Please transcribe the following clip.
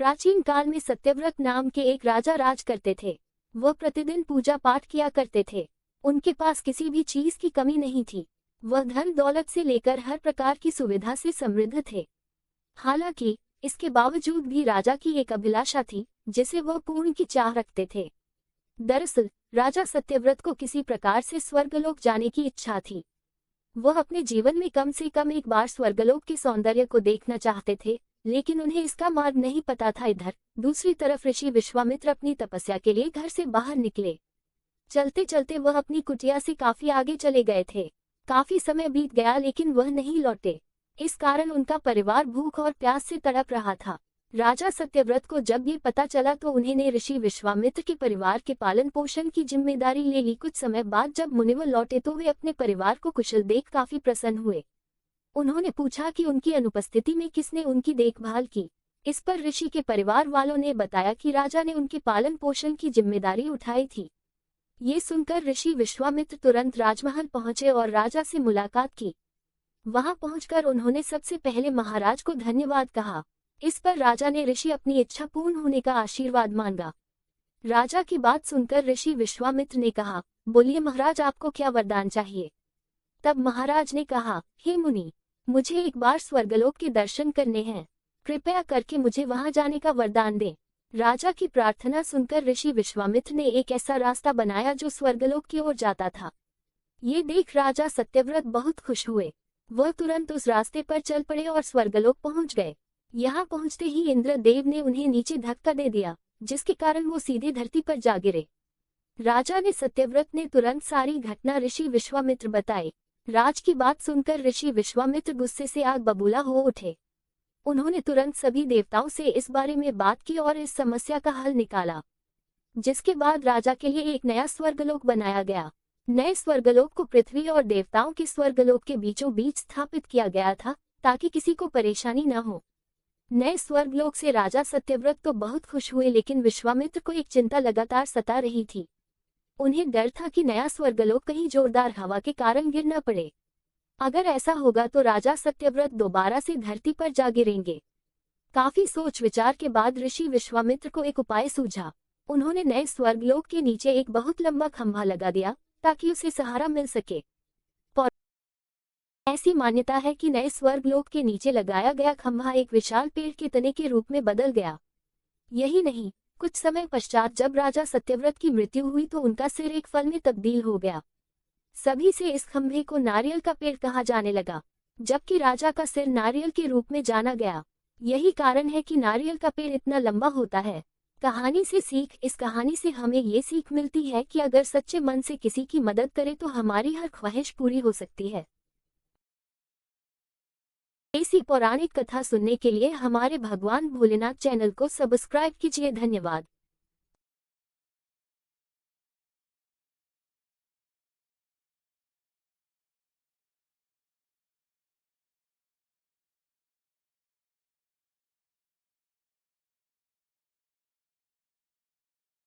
प्राचीन काल में सत्यव्रत नाम के एक राजा राज करते थे। वह प्रतिदिन पूजा पाठ किया करते थे। उनके पास किसी भी चीज की कमी नहीं थी। वह धन दौलत से लेकर हर प्रकार की सुविधा से समृद्ध थे। हालांकि इसके बावजूद भी राजा की एक अभिलाषा थी जिसे वह पूर्ण की चाह रखते थे। दरअसल राजा सत्यव्रत को किसी प्रकार से स्वर्गलोक जाने की इच्छा थी। वह अपने जीवन में कम से कम एक बार स्वर्गलोक के सौंदर्य को देखना चाहते थे, लेकिन उन्हें इसका मार्ग नहीं पता था। इधर दूसरी तरफ ऋषि विश्वामित्र अपनी तपस्या के लिए घर से बाहर निकले। चलते चलते वह अपनी कुटिया से काफी आगे चले गए थे। काफी समय बीत गया लेकिन वह नहीं लौटे। इस कारण उनका परिवार भूख और प्यास से तड़प रहा था। राजा सत्यव्रत को जब ये पता चला तो उन्होंने ऋषि विश्वामित्र के परिवार के पालन पोषण की जिम्मेदारी ले ली। कुछ समय बाद जब मुनिवर लौटे तो वे अपने परिवार को कुशल देख काफी प्रसन्न हुए। उन्होंने पूछा कि उनकी अनुपस्थिति में किसने उनकी देखभाल की। इस पर ऋषि के परिवार वालों ने बताया कि राजा ने उनके पालन पोषण की जिम्मेदारी उठाई थी। ये सुनकर ऋषि विश्वामित्र तुरंत राजमहल पहुंचे और राजा से मुलाकात की। वहां पहुंचकर उन्होंने सबसे पहले महाराज को धन्यवाद कहा। इस पर राजा ने ऋषि अपनी इच्छा पूर्ण होने का आशीर्वाद मांगा। राजा की बात सुनकर ऋषि विश्वामित्र ने कहा, बोलिए महाराज, आपको क्या वरदान चाहिए। तब महाराज ने कहा, हे मुनि, मुझे एक बार स्वर्गलोक के दर्शन करने हैं। कृपया करके मुझे वहां जाने का वरदान दें। राजा की प्रार्थना सुनकर ऋषि विश्वामित्र ने एक ऐसा रास्ता बनाया जो स्वर्गलोक की ओर जाता था। ये देख राजा सत्यव्रत बहुत खुश हुए। वह तुरंत उस रास्ते पर चल पड़े और स्वर्गलोक पहुंच गए। यहाँ पहुंचते ही इंद्रदेव ने उन्हें नीचे धक्का दे दिया, जिसके कारण वो सीधे धरती पर जा गिरे। राजा ने सत्यव्रत ने तुरंत सारी घटना ऋषि विश्वामित्र बताई। राज की बात सुनकर ऋषि विश्वामित्र गुस्से से आग बबूला हो उठे। उन्होंने तुरंत सभी देवताओं से इस बारे में बात की और इस समस्या का हल निकाला, जिसके बाद राजा के लिए एक नया स्वर्गलोक बनाया गया। नए स्वर्गलोक को पृथ्वी और देवताओं के स्वर्गलोक के बीचों बीच स्थापित किया गया था, ताकि किसी को परेशानी न हो। नए स्वर्गलोक से राजा सत्यव्रत तो बहुत खुश हुए, लेकिन विश्वामित्र को एक चिंता लगातार सता रही थी। उन्हें डर था कि नया स्वर्गलोक कहीं जोरदार हवा के कारण गिर न पड़े। अगर ऐसा होगा तो राजा सत्यव्रत दोबारा से धरती पर जा गिरेंगे। काफी सोच विचार के बाद ऋषि विश्वामित्र को एक उपाय सूझा। उन्होंने नए स्वर्गलोक के नीचे एक बहुत लंबा खंभा लगा दिया ताकि उसे सहारा मिल सके। ऐसी मान्यता है कि नए स्वर्गलोक के नीचे लगाया गया खंभा एक विशाल पेड़ के तने के रूप में बदल गया। यही नहीं, कुछ समय पश्चात जब राजा सत्यव्रत की मृत्यु हुई तो उनका सिर एक फल में तब्दील हो गया। सभी से इस खंभे को नारियल का पेड़ कहा जाने लगा, जबकि राजा का सिर नारियल के रूप में जाना गया। यही कारण है कि नारियल का पेड़ इतना लंबा होता है। कहानी से सीख। इस कहानी से हमें ये सीख मिलती है कि अगर सच्चे मन से किसी की मदद करें तो हमारी हर ख्वाहिश पूरी हो सकती है। ऐसी पौराणिक कथा सुनने के लिए हमारे भगवान भोलेनाथ चैनल को सब्सक्राइब कीजिए। धन्यवाद।